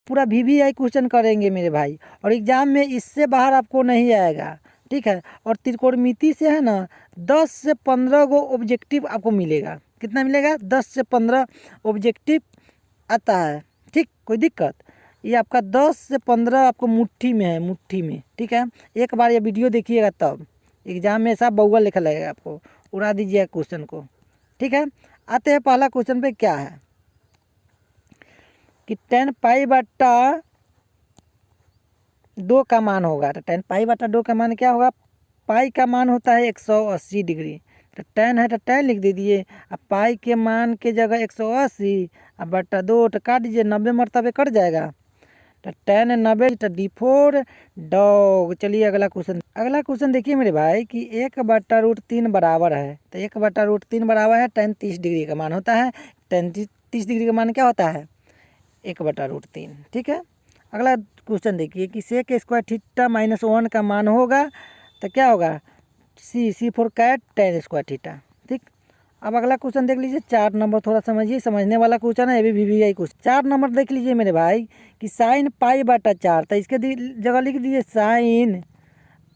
पूरा VVI question करेंगे मेरे भाई, और एग्ज़ाम में इससे बाहर आपको नहीं आएगा, ठीक है। और त्रिकोणमिति से है ना 10 से 15 गो ऑब्जेक्टिव आपको मिलेगा। कितना मिलेगा? 10 से 15 ऑब्जेक्टिव आता है, ठीक। कोई दिक्कत? ये आपका 10 से 15 आपको मुट्ठी में है, मुट्ठी में, ठीक है। एक बार ये वीडियो देखिएगा तब एग्जाम में ऐसा बउआ लिखा लगेगा, आपको उड़ा दीजिएगा क्वेश्चन को, ठीक है। आते हैं पहला क्वेश्चन पे। क्या है कि 10 पाई बट्टा 2 का मान होगा। तो 10 पाई बट्टा 2 का मान क्या होगा? पाई का मान होता है 180 डिग्री। तो 10 है तो 10 लिख दीजिए। अब पाई के मान के जगह 180 अब बट्टा 2 तो काट दीजिए, 90 मरतबे कट जाएगा। तो 10 90 तो D4 डॉग। चलिए अगला क्वेश्चन देखिए मेरे भाई कि 1/√3 बराबर है। तो 1/√3 बराबर है 10 30 डिग्री का मान होता है। 10 30 डिग्री का मान क्या होता है? 1/√3, ठीक है। अगला क्वेश्चन देखिए कि सेक स्क्वायर थीटा -1 का मान होगा तो क्या होगा? C for cat tan square theta, ठीक। अब अगला क्वेश्चन देख लीजिए 4 नंबर, थोड़ा समझिए, समझने वाला क्वेश्चन है, ये भी VVI क्वेश्चन। 4 नंबर देख लीजिए मेरे भाई कि sin पाई बटा 4। तो इसके जगह लिख दीजिए sin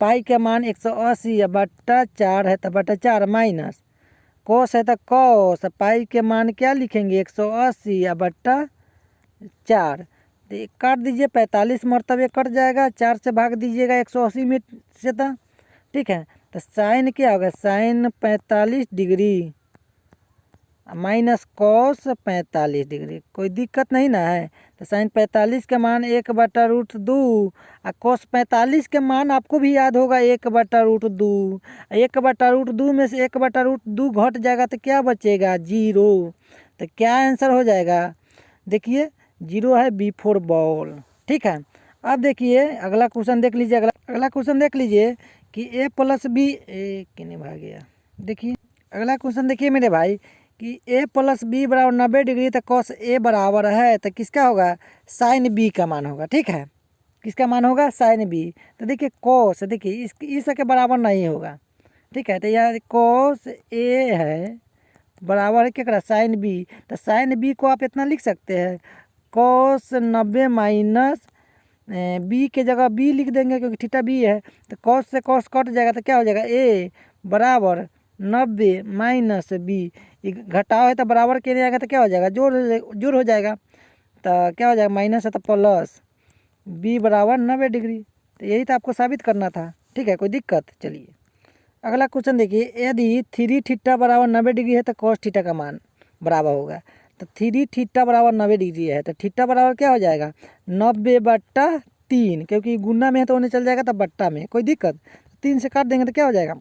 पाई का मान 180 या बट्टा 4 है तो बट्टा 4 माइनस कोस है तो कॉस पाई के मान क्या लिखेंगे? 180 या बट्टा 4। तो काट दीजिए, 45 मरतबे कट जाएगा, 4 से भाग दीजिएगा 180 में से, तो ठीक है। तो साइन क्या होगा? Sine 45 degree minus cos 45 degree. कोई दिक्कत नहीं ना है? तो साइन 45 का मान 1/√2 और कॉस 45 के मान आपको भी याद होगा 1/√2। 1/√2 में से 1/√2 घट जाएगा तो क्या बचेगा? 0। तो क्या आंसर हो जाएगा? देखिए 0 है B फॉर बॉल, ठीक है। अब देखिए अगला क्वेश्चन देख लीजिए। अगला क्वेश्चन देख लीजिए कि A + B कितने भाग गया। देखिए अगला क्वेश्चन देखिए मेरे भाई कि A + B बराबर 90 डिग्री। तो कॉस A बराबर है तो किसका होगा? साइन B का मान होगा, ठीक है। किसका मान होगा? Sine B। तो देखिए कॉस, देखिए इस के बराबर नहीं होगा, ठीक है। तो यह कॉस A है बराबर है क्या? Sine B। तो साइन B को आप इतना लिख सकते हैं कॉस 90 माइनस B के जगह B लिख देंगे क्योंकि थीटा B है। तो कॉस से कॉस कट जाएगा तो क्या हो जाएगा? A बराबर 90 माइनस B। घटाव है तो बराबर के नहीं आएगा तो क्या हो जाएगा? जोड़ हो जाएगा। तो क्या हो जाएगा? माइनस है तो प्लस B बराबर 90 डिग्री। तो यही तो आपको साबित करना था, ठीक है। कोई दिक्कत? चलिए अगला क्वेश्चन देखिए। यदि 3 थीटा बराबर 90 डिग्री है तो कॉस थीटा का मान बराबर होगा। तो 3 थीटा बराबर 90 डिग्री है तो थीटा बराबर क्या हो जाएगा? 90/3, क्योंकि गुना में है तो उन्हें चल जाएगा तब बट्टा में। कोई दिक्कत? 3 से काट देंगे तो क्या हो जाएगा?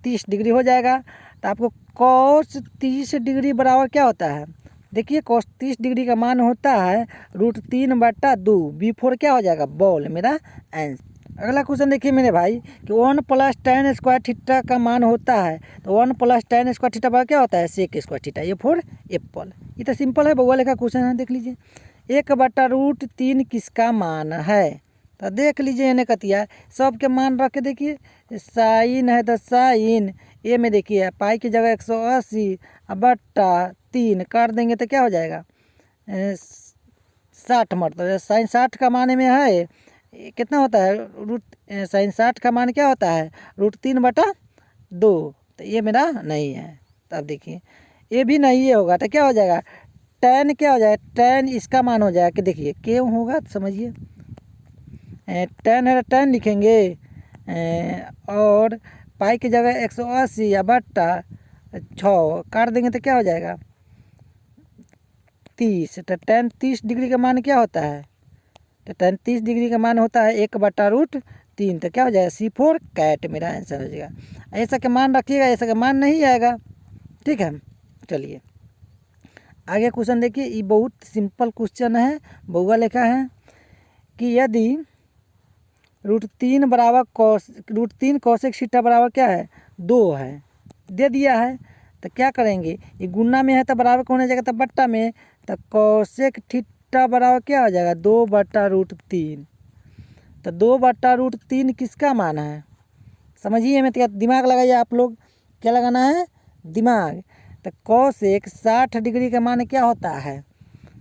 30 डिग्री हो जाएगा। तो आपको कॉस 30 डिग्री बराबर क्या होता है? देखिए कॉस 30 डिग्री का मान होता है √3/2। B4 क्या हो जाएगा? बॉल, मेरा आंसर। अगला क्वेश्चन देखिए मेरे भाई कि 1 + tan स्क्वायर थीटा का मान होता है। तो 1 + tan स्क्वायर थीटा बराबर क्या होता है? Sec square theta. ये फॉर एप्पल। ये तो सिंपल है, बउआ लेखा क्वेश्चन है, देख लीजिए। 1/√3 किसका मान है? तो देख लीजिए इन्हें कतिया सब के मान रख के देखिए। साइन है तो साइन ए में देखिए पाई की जगह 180 बट्टा 3 काट देंगे तो क्या हो जाएगा? 60 मरतबे। साइन 60 का मान में है कितना होता है? साइन 60 का मान क्या होता है? √3/2। तो ये मेरा नहीं है। तो अब देखिए ये भी नहीं ये होगा तो क्या हो जाएगा? tan क्या हो जाएगा? tan इसका मान हो जाएगा कि देखिए क्यों होगा समझिए। tan है तो tan लिखेंगे और पाई की जगह 180 या बट्टा 6 काट देंगे तो क्या हो जाएगा? 30। तो tan 30 डिग्री का मान क्या होता है? तो tan 30 डिग्री का मान होता है 1/√3। तो क्या हो जाएगा? C फॉर कैट, मेरा आंसर हो जाएगा। ऐसा का मान रखिएगा, ऐसा का मान नहीं आएगा, ठीक है। चलिए आगे क्वेश्चन देखिए। ये बहुत सिंपल क्वेश्चन है, बउआ लेखा है कि यदि √3 बराबर √3 कोसेक थीटा बराबर क्या है? 2 है, दे दिया है। तो क्या करेंगे? ये गुना में है तो बराबर कौन हो जाएगा? तो बट्टा में। तो कोसेक थीटा बराबर क्या हो जाएगा? 2/√3। तो 2/√3 किसका मान है? समझिए, मैं दिमाग लगाइए आप लोग। क्या लगाना है? दिमाग। तो कोसेक 60 डिग्री का मान क्या होता है?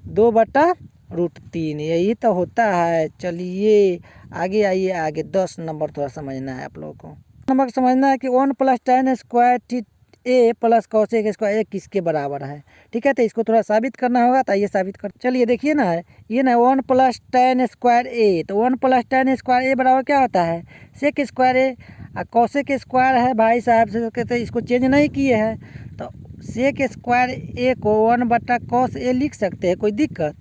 2/√3। √3, यही तो होता है। चलिए आगे आइए, आगे 10 नंबर थोड़ा समझना है आप लोगों को। नंबर समझना है कि 1 + tan स्क्वायर ए प्लस कॉसेक स्क्वायर ए किसके बराबर है। ठीक है, तो इसको थोड़ा साबित करना होगा, तो आइए साबित कर। चलिए देखिए ना, ये ना 1 + tan स्क्वायर ए, तो 1 + tan स्क्वायर ए बराबर क्या होता है, सेक स्क्वायर ए। कॉसेक स्क्वायर है भाई साहब से कहते इसको चेंज नहीं किए हैं, तो सेक स्क्वायर ए को 1/cos ए लिख सकते हैं, कोई दिक्कत।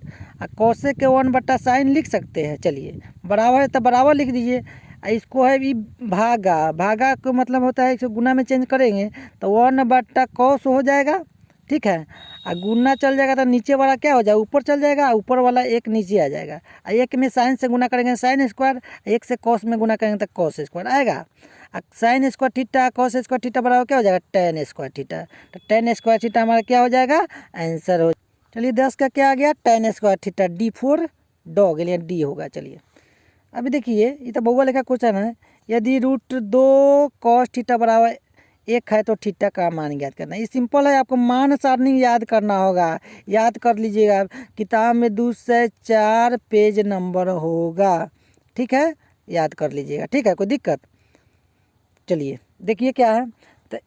कॉसेक के 1/sin लिख सकते हैं। चलिए बराबर है तो बराबर लिख दीजिए। इसको है भी भागा, भागा का मतलब होता है इसको गुना में चेंज करेंगे तो 1/cos हो जाएगा। ठीक है, गुना चल जाएगा तो नीचे वाला क्या हो जाएगा, ऊपर चल जाएगा, ऊपर वाला एक नीचे आ जाएगा। एक में साइन से गुना करेंगे साइन स्क्वायर, एक से कॉस में गुना करेंगे तो कॉस स्क्वायर आएगा। Sine square theta cos square theta बराबर क्या हो जाएगा, tan स्क्वायर थीटा। तो tan स्क्वायर थीटा हमारा क्या हो जाएगा, आंसर हो। चलिए 10 का क्या आ गया, tan square theta, D4 dog, लिए डी होगा। चलिए अभी देखिए, ये तो बउआ लेखा क्वेश्चन है। यदि √2 cos थीटा बराबर 1 है तो थीटा का मान ज्ञात करना है। ये सिंपल है, आपको मान सारणी याद करना होगा। याद कर लीजिएगा, किताब में 2 से 4 पेज नंबर होगा। ठीक है, याद कर लीजिएगा। ठीक है, कोई दिक्कत। चलिए देखिए क्या है, तो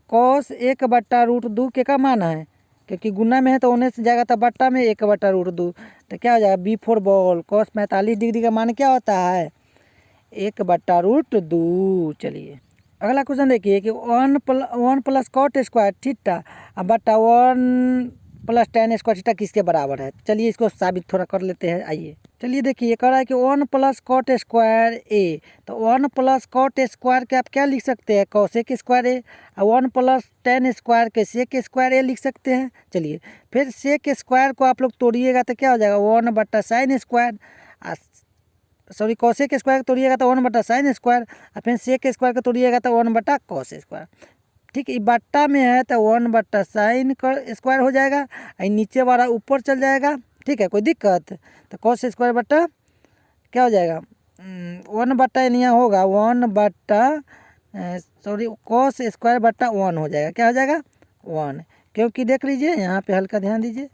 cos 1/√2 के का मान है, क्योंकि गुना में है तो होने से जाएगा, तो बट्टा में 1/√2, तो क्या हो जाएगा, B4 बॉल। cos 45 डिग्री का मान क्या होता है, 1/√2। चलिए अगला क्वेश्चन देखिए कि 1 + cot स्क्वायर थीटा बटा 1 + tan स्क्वायर थीटा किसके बराबर है। चलिए इसको साबित थोड़ा कर लेते हैं। आइए चलिए देखिए, कह रहा है कि 1 + cot स्क्वायर ए, तो 1 + cot स्क्वायर के आप क्या लिख सकते हैं, कॉसेक स्क्वायर ए। और 1 + tan स्क्वायर के सेक स्क्वायर ए लिख सकते हैं। चलिए फिर सेक स्क्वायर को आप लोग तोड़िएगा तो क्या हो जाएगा, 1/sin square. Sorry, cosec square को तोड़िएगा तो 1/sin स्क्वायर, और फिर सेक स्क्वायर को तोड़िएगा तो 1/cos स्क्वायर। ठीक है, बट्टा में है तो 1/sin स्क्वायर हो जाएगा, और नीचे वाला ऊपर चल जाएगा। ठीक है, कोई दिक्कत। तो cos स्क्वायर बट्टा क्या हो जाएगा, 1/, यहाँ होगा 1/, सॉरी cos स्क्वायर बट्टा 1 हो जाएगा। क्या हो जाएगा, 1, क्योंकि देख लीजिए यहाँ पे हल्का ध्यान दीजिए,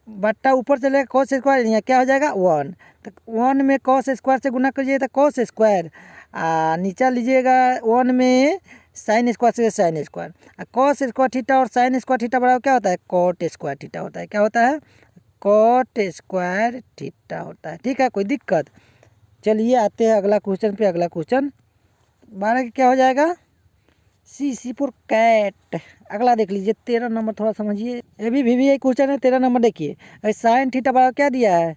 बट्टा ऊपर चलेगा, cos स्क्वायर यहाँ क्या हो जाएगा 1। तो 1 में cos स्क्वायर से गुना करिए तो cos स्क्वायर, नीचा लीजिएगा 1 में sin स्क्वायर से sin square. cos square theta और sin स्क्वायर थीटा बराबर क्या होता है, cot स्क्वायर थीटा होता है। क्या होता है, cot स्क्वायर थीटा होता है। ठीक है, कोई दिक्कत। चलिए आते हैं अगला क्वेश्चन पे। अगला क्वेश्चन 12 का क्या हो जाएगा, सी फॉर कैट। अगला देख लीजिए 13 नंबर, थोड़ा समझिए। ये भी एक क्वेश्चन है। 13 नंबर देखिए, साइन थीटा बराबर क्या दिया है,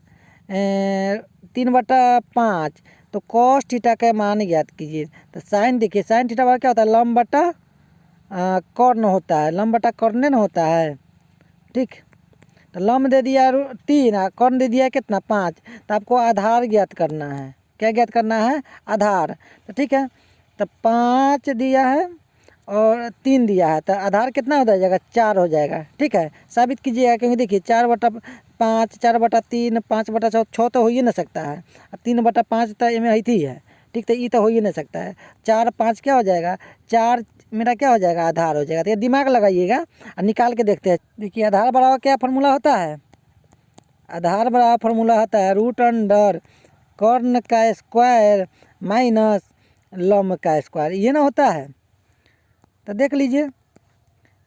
3/5, तो कॉस थीटा का मान ज्ञात कीजिए। तो साइन देखिए, साइन थीटा बराबर क्या होता है, लंब बटा कर्ण होता है, लंब बटा कर्ण न होता है। ठीक, तो लंब दे दिया 3 और कर्ण दे दिया कितना 5, तो आपको आधार ज्ञात करना है। क्या ज्ञात करना है, आधार। तो ठीक है, तो 5 दिया है और 3 दिया है, तो आधार कितना हो जाएगा, 4 हो जाएगा। ठीक है, साबित कीजिएगा, क्योंकि देखिए 4/5, 4/3, 5/6, 6 तो हो ही ना सकता है, और 3/5 तो इमें ही है। ठीक, तो ये तो हो ही नहीं सकता है। 4 5 क्या हो जाएगा, 4 मेरा क्या हो जाएगा, आधार हो जाएगा। तो ये दिमाग लगाइएगा और निकाल के देखते हैं। देखिए आधार बराबर क्या फार्मूला होता है, आधार बराबर फार्मूला होता है √अंडर कर्ण का स्क्वायर माइनस लंब का स्क्वायर, ये ना होता है। तो देख लीजिए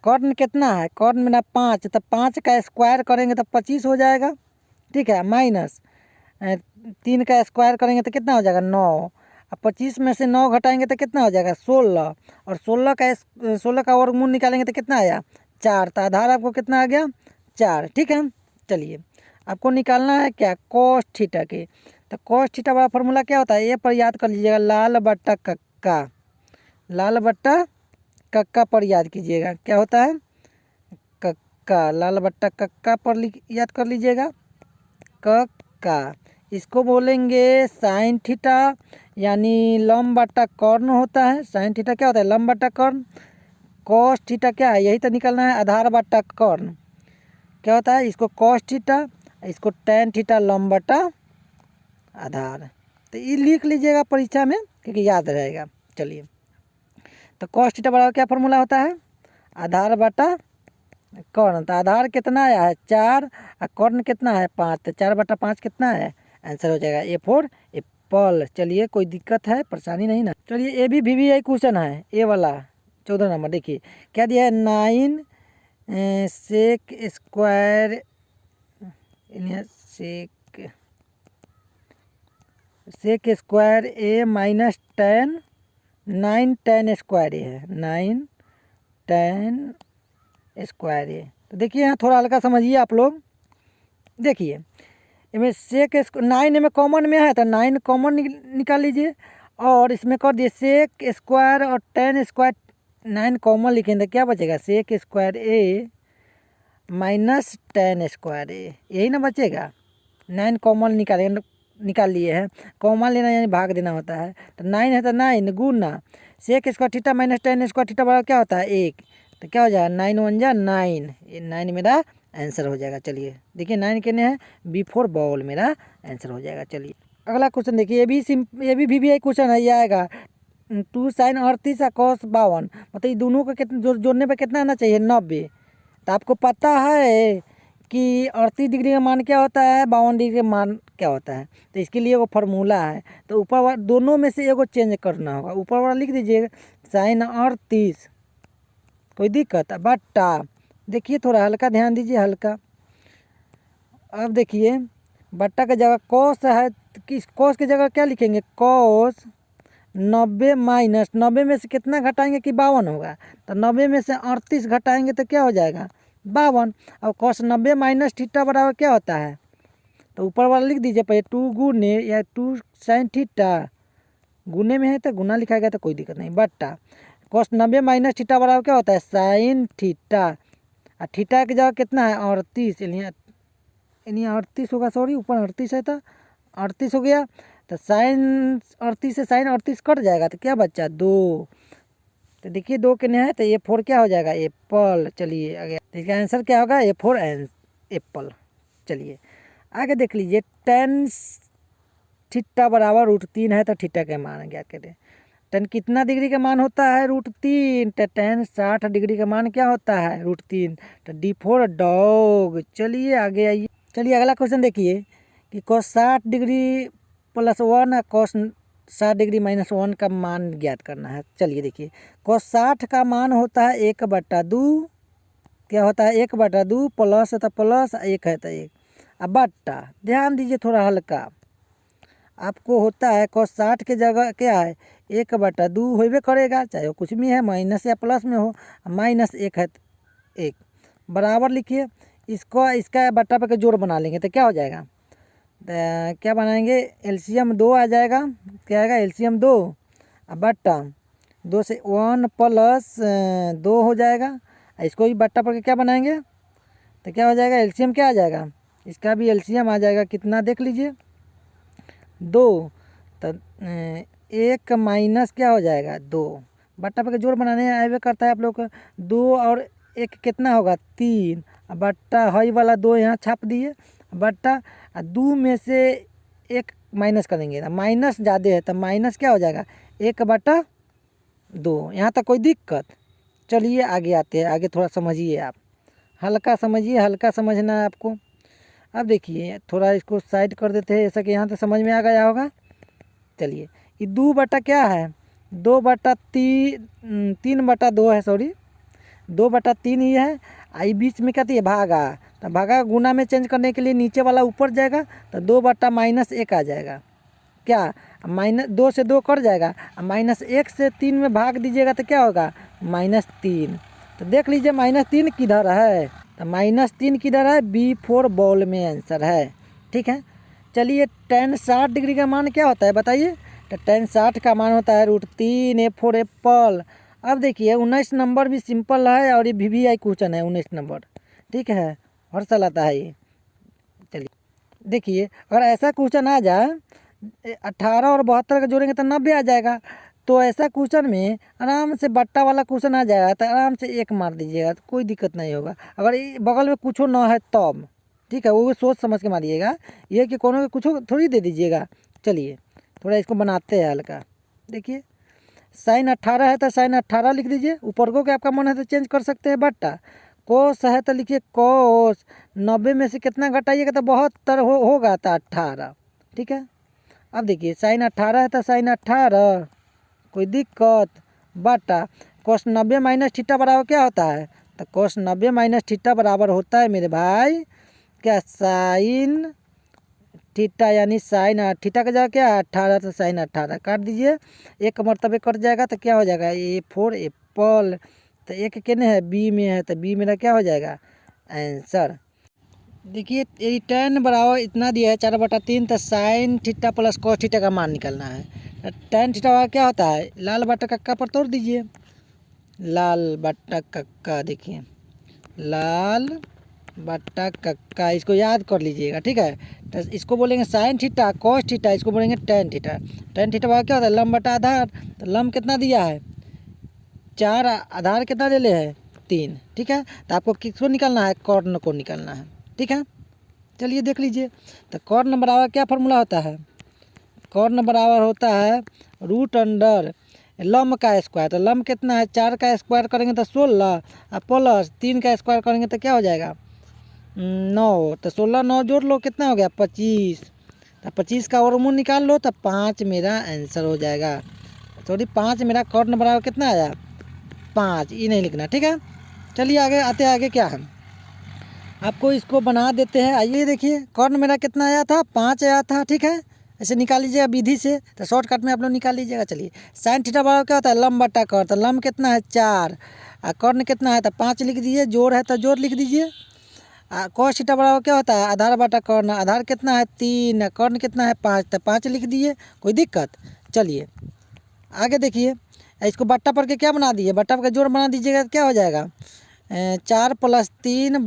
कर्ण कितना है, कर्ण में ना 5, तो 5 का स्क्वायर करेंगे तो 25 हो जाएगा। ठीक है, माइनस 3 का स्क्वायर करेंगे तो कितना हो जाएगा 9, अब 25 में से 9 घटाएंगे तो कितना हो जाएगा 16, और 16 का वर्गमूल निकालेंगे तो कितना आया 4, तो आधार आपको कितना आ गया 4। ठीक है, चलिए आपको निकालना है क्या, cos थीटा के। तो cos थीटा वाला फार्मूला क्या होता है, ये पर याद कर लीजिएगा, लाल बट्टा कक्का, लाल बट्टा कक्का पर याद कीजिएगा। क्या होता है, कक्का, लाल बट्टा कक्का पर याद कर लीजिएगा, कक्का। इसको बोलेंगे साइन थीटा, यानी लंब बट्टा कर्ण होता है। साइन थीटा क्या होता है, लंब बट्टा कर्ण। कॉस थीटा क्या है, यही तो निकलना है, आधार बट्टा कर्ण। क्या होता है, इसको कॉस थीटा, इसको टैन थीटा लंब बट्टा आधार। तो ये लिख लीजिएगा परीक्षा में, क्योंकि याद रहेगा। चलिए, तो कॉस थीटा बराबर क्या फार्मूला होता है, आधार बटा कर्ण, तो आधार कितना आया है 4 और कर्ण कितना है 5, तो 4/5 कितना है, आंसर हो जाएगा A4 एप्पल। चलिए कोई दिक्कत है, परेशानी नहीं ना। चलिए ये भी VVI क्वेश्चन है, ए वाला 14 नंबर। देखिए क्या दिया है, 9 sec square sec square A minus 10 9 10 square A है, 9 10 स्क्वायर ए। तो देखिए यहाँ थोड़ा हल्का समझिए आप लोग। देखिए इसमें सेक 9 में कॉमन में है तो 9 कॉमन निकाल लीजिए, और इसमें कर दिए सेक स्क्वायर और 10 स्क्वायर, 9 कॉमन लिखेंगे तो क्या बचेगा, सेक स्क्वायर ए माइनस 10 स्क्वायर ए, यही ना बचेगा। 9 कॉमन निकाल लिए हैं, कॉमन लेना यानी भाग देना होता है। तो 9 है तो 9 गुना sec square theta minus 10 square theta बराबर क्या होता है 1, तो क्या हो जाएगा 9 1 जा 9, ये 9 मेरा आंसर हो जाएगा। चलिए देखिए 9 कितने हैं, B4 बॉल मेरा आंसर हो जाएगा। चलिए अगला क्वेश्चन देखिए, ये भी VVI क्वेश्चन है, ये आएगा 2 sin 38 cos 52, मतलब ये दोनों का कितना जोड़ने पर कितना आना चाहिए 90। तो आपको पता है कि 38 डिग्री का मान क्या होता है, 52 डिग्री का मान क्या होता है, तो इसके लिए वो फार्मूला है। तो ऊपर वाला दोनों में से एगो चेंज करना होगा, ऊपर वाला लिख दीजिए sin 38, कोई दिक्कत है बट्टा, देखिए थोड़ा हल्का ध्यान दीजिए, हल्का। अब देखिए बट्टा की जगह कॉस है, किस कॉस की जगह क्या लिखेंगे, कॉस 90 माइनस 90 में से कितना घटाएंगे कि 52 होगा, तो 90 में से 38 घटाएंगे तो क्या हो जाएगा 52। और कॉस 90 माइनस थीटा बराबर क्या होता है, तो ऊपर वाला लिख दीजिए पहले 2 गुने या 2 साइन थीटा, गुने में है तो गुना लिखा गया तो कोई दिक्कत नहीं, बट्टा कॉस 90 माइनस थीटा बराबर क्या होता है साइन थीटा, और थीटा की जगह कितना है 38, यानी 38 होगा, सॉरी ऊपर 38 है तो 38 हो गया। तो साइन 38 से साइन 38 कट जाएगा तो क्या बच्चा 2, तो देखिए 2 कितने हैं, तो A4 क्या हो जाएगा एप्पल। चलिए आगे देखिए आंसर क्या होगा A4 एप्पल। चलिए आगे देख लीजिए, tan थीटा बराबर √3 है तो थीटा का मान क्या करें, tan कितना डिग्री का मान होता है √3, तो tan 60 डिग्री का मान क्या होता है √3, तो D4 डॉग। चलिए आगे आइए, चलिए अगला क्वेश्चन देखिए कि cos 60 डिग्री +1 और cos 60 डिग्री -1 का मान ज्ञात करना है। चलिए देखिए cos 60 का मान होता है 1/2, क्या होता है 1/2, प्लस है तो प्लस, 1 है तो 1, अब बट्टा, ध्यान दीजिए थोड़ा हल्का, आपको होता है cos 60 के जगह क्या है 1/2 होबे करेगा, चाहे वो कुछ भी है माइनस या प्लस में हो, -1 है 1 बराबर लिखिए, इसको इसका बट्टा पे के जोड़ बना लेंगे तो क्या हो जाएगा, क्या बनाएंगे LCM 2 आ जाएगा, क्या आएगा LCM 2, अब बट्टा 2 से 1 प्लस 2 हो जाएगा, इसको भी बट्टा पर के क्या बनाएंगे तो क्या हो जाएगा LCM क्या आ जाएगा, इसका भी LCM आ जाएगा, कितना देख लीजिए 2, तो 1 माइनस क्या हो जाएगा 2, बट्टा पर के जोड़ बनाने आए करता है आप लोग को, 2 और 1 कितना होगा 3, बट्टा हई वाला 2 यहाँ छाप दिए, बट्टा 2 में से 1 माइनस करेंगे, माइनस ज़्यादा है तो माइनस क्या हो जाएगा 1/2, यहाँ तक कोई दिक्कत। चलिए आगे आते हैं, आगे थोड़ा समझिए आप, हल्का समझिए, हल्का समझना है आपको। अब देखिए थोड़ा इसको साइड कर देते हैं, ऐसा कि यहाँ तक समझ में आ गया होगा। चलिए ये 2 बटा क्या है 3/2 है, सॉरी 2/3 ही है, आई बीच में कहती है भागा, तो भागा गुना में चेंज करने के लिए नीचे वाला ऊपर जाएगा, तो 2/-1 आ जाएगा, क्या -2 से 2 कट जाएगा, -1 से 3 में भाग दीजिएगा तो क्या होगा -3, तो देख लीजिए -3 किधर है, तो -3 किधर है B4 बॉल में आंसर है, ठीक है। चलिए tan 60 डिग्री का मान क्या होता है बताइए, तो tan 60 का मान होता है √3 A4 एप्पल। अब देखिए 19 नंबर भी सिंपल है और ये VVI क्वेश्चन है 19 नंबर, ठीक है, हर साल आता है ये। चलिए देखिए अगर ऐसा क्वेश्चन आ जाए 18 और 72 का जोड़ेंगे तो 90 आ जाएगा, तो ऐसा क्वेश्चन में आराम से बट्टा वाला क्वेश्चन आ जाएगा तो आराम से 1 मार दीजिएगा, तो कोई दिक्कत नहीं होगा। अगर बगल में कुछ ना है तब ठीक है, वो भी सोच समझ के मारिएगा, ये कि कोनो कुछ थोड़ी दे दीजिएगा। चलिए थोड़ा इसको बनाते हैं हल्का, देखिए sin 18 है तो sin 18 लिख दीजिए, ऊपर को क्या आपका मन है तो चेंज कर सकते हैं, बट्टा कोस है तो लिखिए कोस 90 में से कितना घटाइएगा तो 72 होगा तो 18। ठीक है, अब देखिए साइन 18 है तो साइन 18, कोई दिक्कत, बटा कोस 90 माइनस थीटा बराबर क्या होता है, तो कोस 90 माइनस थीटा बराबर होता है मेरे भाई क्या, साइन थीटा, यानी साइन थीटा का जगह क्या है 18, तो साइन 18 काट दीजिए, एक मरतबे कट जाएगा तो क्या हो जाएगा A4 एप्पल, तो एक कितने है बी में है, तो बी मेरा क्या हो जाएगा आंसर। देखिए ये tan बराबर इतना दिया है 4/3, तो sine theta plus cos theta का मान निकालना है। tan थीटा क्या होता है, लाल बटा कक्का पर तोड़ दीजिए, लाल बटा कक्का, देखिए लाल बटा कक्का, इसको याद कर लीजिएगा। ठीक है, तो इसको बोलेंगे साइन थीटा, कॉस थीटा, इसको बोलेंगे tan थीटा। tan थीटा क्या होता है, लंब बटा आधार, तो लंब कितना दिया है 4, आधार कितना ले ले है 3। ठीक है, तो आपको किसको निकालना है, कॉर्न को निकालना है। ठीक है, चलिए देख लीजिए, तो कॉर्न बराबर क्या फार्मूला होता है, कॉर्न बराबर होता है रूट अंडर लंब का स्क्वायर, तो लंब कितना है 4 का स्क्वायर करेंगे तो 16, और प्लस 3 का स्क्वायर करेंगे तो क्या हो जाएगा 9, तो 16 9 जोड़ लो कितना हो गया 25, तो 25 का वर्गमूल निकाल लो तो 5 मेरा आंसर हो जाएगा। सॉरी 5 मेरा कॉर्न बराबर कितना आया 5, ये नहीं लिखना। ठीक है, चलिए आगे आते आगे क्या है, आपको इसको बना देते हैं। आइए देखिए कॉर्न मेरा कितना आया था 5 आया था। ठीक है, ऐसे निकाल लीजिएगा विधि से, तो शॉर्टकट में आप लोग निकाल लीजिएगा। चलिए साइन थीटा बराबर क्या होता है लंब बटा कॉर्न, तो लंब कितना है 4 और कॉर्न कितना है तो 5 लिख दीजिए, जोड़ है तो जोड़ लिख दीजिए। कॉस थीटा बराबर क्या होता है आधार बटा कॉर्न, आधार कितना है 3, कॉर्न कितना है 5, तो 5 लिख दिए, कोई दिक्कत। चलिए आगे देखिए, इसको बट्टा पर के क्या बना दिए, बट्टा पर का जोड़ बना दीजिएगा, क्या हो जाएगा 4 + 3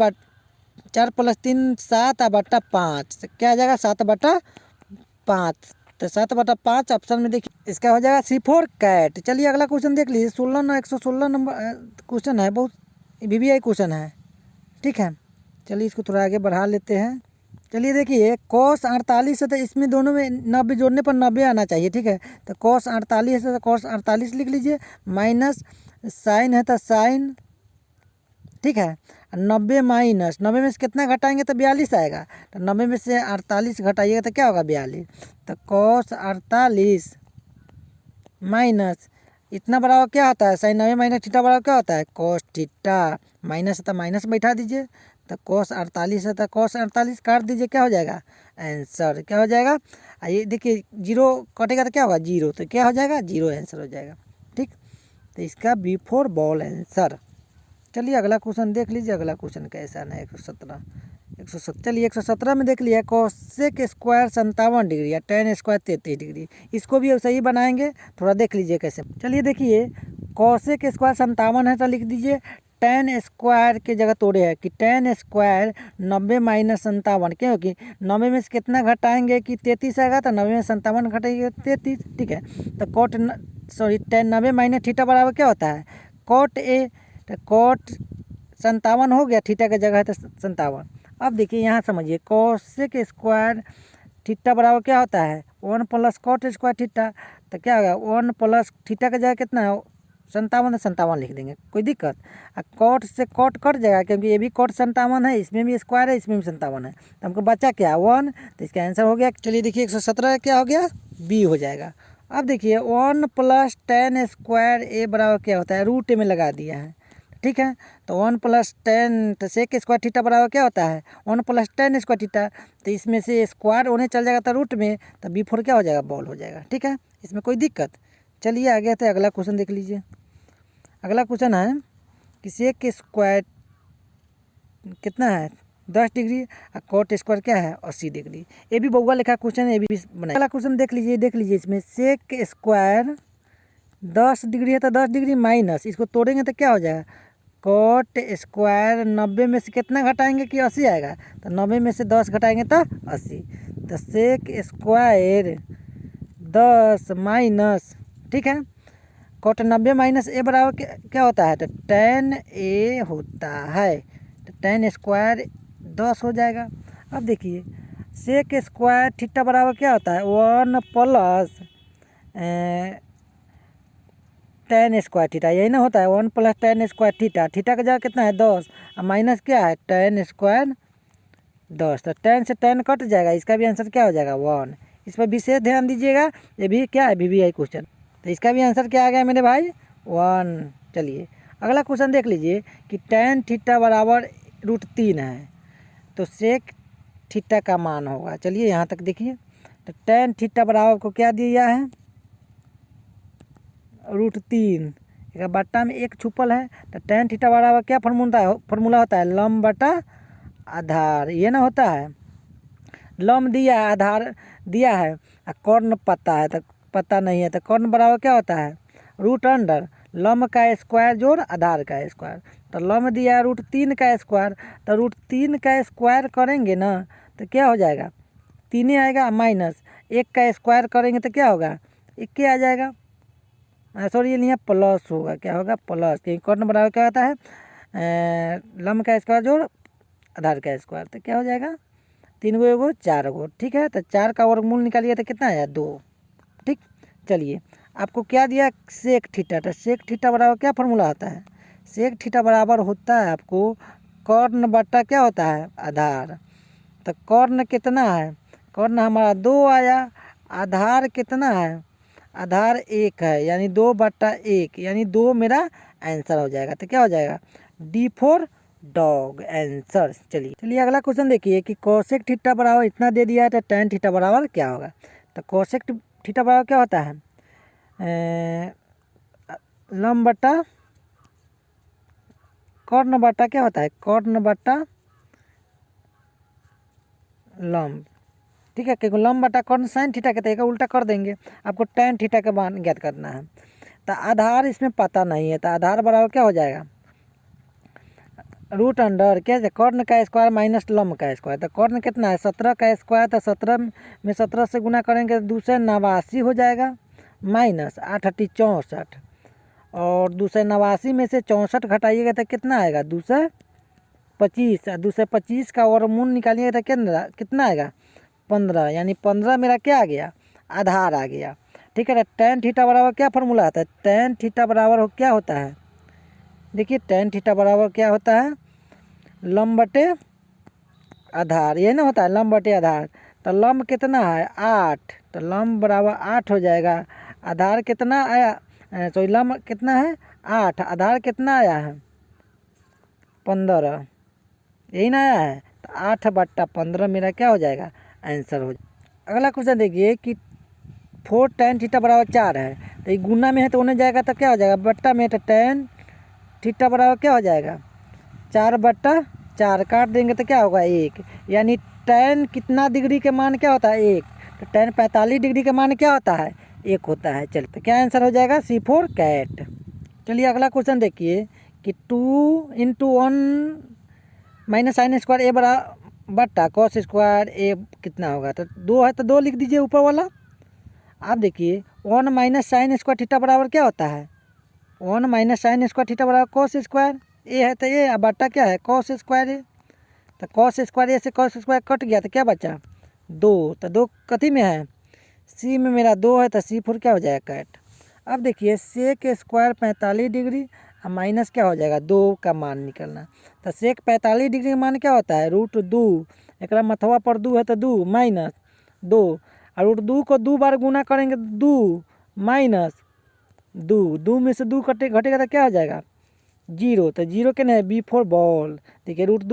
4 + 3 7 बटा 5, तो क्या आ जाएगा 7/5, तो 7/5 ऑप्शन में देखिए इसका हो जाएगा C4 कैट। चलिए अगला क्वेश्चन देख लीजिए, 116 नंबर क्वेश्चन है, बहुत VVI क्वेश्चन है। ठीक है, चलिए इसको थोड़ा आगे बढ़ा लेते हैं। चलिए देखिए cos 48 है, तो इसमें दोनों में 90 जोड़ने पर 90 आना चाहिए। ठीक है, तो cos 48 है तो cos 48 लिख लीजिए, माइनस साइन है तो साइन। ठीक है, 90 माइनस 90 में से कितना घटाएंगे तो 42 आएगा, तो 90 में से 48 घटाइएगा तो क्या होगा 42, तो cos 48 माइनस इतना बराबर क्या होता है साइन 90 माइनस थीटा बराबर क्या होता है cos थीटा, माइनस है तो माइनस बैठा दीजिए, तो cos 48 है तो cos 48 काट दीजिए, क्या हो जाएगा आंसर, क्या हो जाएगा। आइए देखिए जीरो कटेगा तो क्या होगा 0, तो क्या हो जाएगा 0 आंसर हो जाएगा। ठीक, तो इसका B4 बॉल आंसर। चलिए अगला क्वेश्चन देख लीजिए, अगला क्वेश्चन कैसा है 117 चलिए 117 में देख लिया कोसेक स्क्वायर 57 डिग्री या tan स्क्वायर 33 डिग्री, इसको भी सही बनाएंगे, थोड़ा देख लीजिए कैसे। चलिए देखिए कोसेक स्क्वायर 57 है तो लिख दीजिए tan स्क्वायर के जगह तोड़े है कि tan स्क्वायर 90 माइनस 57, क्योंकि 90 में से कितना घटाएंगे कि 33 आएगा, तो 90 में 57 घटाएंगे 33। ठीक है, तो कोट tan 90 माइनस थीटा बराबर क्या होता है कोट A, तो कोट 57 हो गया, थीटा का जगह है तो 57। अब देखिए यहाँ समझिए कोसेक स्क्वायर थीटा बराबर क्या होता है 1 + कोट स्क्वायर थीटा, तो क्या होगा 1 + थीटा का जगह कितना है 57, तो 57 लिख देंगे, कोई दिक्कत। कोट से कोट कट जाएगा क्योंकि ये भी कोट 57 है, इसमें भी स्क्वायर है, इसमें भी 57 है, तो हमको बचा क्या 1, तो इसका आंसर हो गया। चलिए देखिए 117 क्या हो गया बी हो जाएगा। अब देखिए 1 + tan स्क्वायर ए बराबर क्या होता है रूट में लगा दिया है। ठीक है, तो 1 + tan, तो सेक स्क्वायर थीटा बराबर क्या होता है 1 + tan स्क्वायर थीटा, तो इसमें से स्क्वायर होने चल जाएगा तो रूट में, तो B4 क्या हो जाएगा बॉल हो जाएगा। ठीक है, इसमें कोई दिक्कत। चलिए आगे तो अगला क्वेश्चन देख लीजिए, अगला क्वेश्चन है कि सेक स्क्वायर कितना है 10 डिग्री और कोट स्क्वायर क्या है 80 डिग्री। ये भी बउआ लिखा क्वेश्चन, ये भी बनाया। अगला क्वेश्चन देख लीजिए इसमें सेक स्क्वायर 10 डिग्री है तो 10 डिग्री माइनस, इसको तोड़ेंगे तो क्या हो जाएगा कोट स्क्वायर 90 में से कितना घटाएंगे कि 80 आएगा, तो 90 में से 10 घटाएंगे तो 80, तो सेक स्क्वायर 10 माइनस। ठीक है, कोट 90 माइनस ए बराबर क्या होता है तो tan A होता है, तो tan स्क्वायर 10 हो जाएगा। अब देखिए सेक स्क्वायर थीटा बराबर क्या होता है 1 + tan स्क्वायर थीटा, यही ना होता है 1 + tan स्क्वायर थीटा। थीटा का जगह कितना है 10 और माइनस क्या है tan स्क्वायर 10, तो tan से tan कट जाएगा, इसका भी आंसर क्या हो जाएगा 1। इस पर विशेष ध्यान दीजिएगा, ये भी क्या है VVI क्वेश्चन, तो इसका भी आंसर क्या आ गया मेरे भाई 1। चलिए अगला क्वेश्चन देख लीजिए कि tan थीटा बराबर √3 है, तो सेक थीटा का मान होगा। चलिए यहाँ तक देखिए, तो tan थीटा बराबर को क्या दिया है √3, एक बट्टा में एक छुपल है, तो tan थीटा बराबर क्या फॉर्मूला होता है लंब बटा आधार, ये ना होता है। लंब दिया है, आधार दिया है, कर्ण पता है तो पता नहीं है, तो कर्ण बराबर क्या होता है √अंडर लंब का स्क्वायर जोड़ आधार का स्क्वायर। तो लंब दिया है √3 का स्क्वायर, तो √3 का स्क्वायर करेंगे ना तो क्या हो जाएगा 3 ही आएगा, माइनस 1 का स्क्वायर करेंगे तो क्या होगा 1 आ जाएगा। सॉरी ये नहीं प्लस होगा, क्या होगा प्लस, क्योंकि कर्ण बराबर क्या होता है लंब का स्क्वायर जोड़ आधार का स्क्वायर, तो क्या हो जाएगा 3 गो 1 गो 4 गो। ठीक है, तो 4 का वर्गमूल निकालिए तो कितना आया 2। ठीक, चलिए आपको क्या दिया सेक थीटा, तो सेक थीटा बराबर क्या फॉर्मूला होता है सेक थीटा बराबर होता है आपको कर्ण बटा क्या होता है आधार। तो कर्ण कितना है, कर्ण हमारा 2 आया, आधार कितना है आधार 1 है, यानी 2/1, यानी 2 मेरा आंसर हो जाएगा। तो क्या हो जाएगा D4 डॉग आंसर। चलिए अगला क्वेश्चन देखिए कि कोसेक थीटा बराबर इतना दे दिया है, तो tan थीटा बराबर क्या होगा। तो कोसेक थीटा बराबर क्या होता है लंब बटा कर्ण बटा क्या होता है कर्ण बटा लंब। ठीक है, क्योंकि लंब बटा कर्ण साइन थीटा के तरीका उल्टा कर देंगे, आपको tan थीटा का मान ज्ञात करना है। तो आधार इसमें पता नहीं है, तो आधार बराबर क्या हो जाएगा √अंडर क्या है कर्ण का स्क्वायर माइनस लंब का स्क्वायर। तो कर्ण कितना है 17 का स्क्वायर, तो 17 में 17 से गुना करेंगे तो 2 से 89 हो जाएगा, माइनस 8 × 64, और 2 से 89 में से 64 घटाइएगा तो कितना आएगा 2 से 25, 2 से 25 का वर्गमूल निकालिएगा तो कितना आएगा 15, यानी 15 मेरा क्या आ गया आधार आ गया। ठीक है, tan थीटा बराबर क्या फॉर्मूला आता है tan थीटा बराबर क्या होता है, देखिए tan थीटा बराबर क्या होता है लंब बटे आधार, ये ना होता है लंब बटे आधार। तो लंब कितना है 8, तो लंब बराबर 8 हो जाएगा, आधार कितना आया सॉरी लंब कितना है 8, आधार कितना आया है 15, यही ना आया है, तो 8/15 मेरा क्या हो जाएगा आंसर हो जाएगा। अगला क्वेश्चन देखिए कि 4 tan थीटा बराबर 4 है, तो ये गुना में है तो होने जाएगा, तो क्या हो जाएगा बट्टा में, तो tan थीटा बराबर क्या हो जाएगा 4/4, काट देंगे तो क्या होगा 1, यानी tan कितना डिग्री के मान क्या होता है 1, तो tan 45 डिग्री के मान क्या होता है 1 होता है। चलिए तो क्या आंसर हो जाएगा C4 कैट। चलिए अगला क्वेश्चन देखिए कि 2 × 1 - sin स्क्वायर A बट्टा cos स्क्वायर A कितना होगा, तो 2 है तो 2 लिख दीजिए ऊपर वाला। आप देखिए 1 - sin स्क्वायर थीटा बराबर क्या होता है 1 - sin स्क्वायर थीटा बराबर cos स्क्वायर A है, तो A बट्टा क्या है cos स्क्वायर A, तो cos स्क्वायर A से cos स्क्वायर कट गया तो क्या बचा 2, तो 2 कथी में है C में मेरा 2 है, तो C4 क्या हो जाएगा कैट। अब देखिए सेक स्क्वायर 45 डिग्री और माइनस क्या हो जाएगा 2 का मान निकलना, तो सेक 45 डिग्री का मान क्या होता है √2, एक मथवा पर 2 है तो 2 माइनस 2, और √2 को 2 बार गुना करेंगे 2 माइनस 2 में से 2 घटेगा तो क्या हो जाएगा 0, तो 0 के ना B4 बॉल। देखिए √2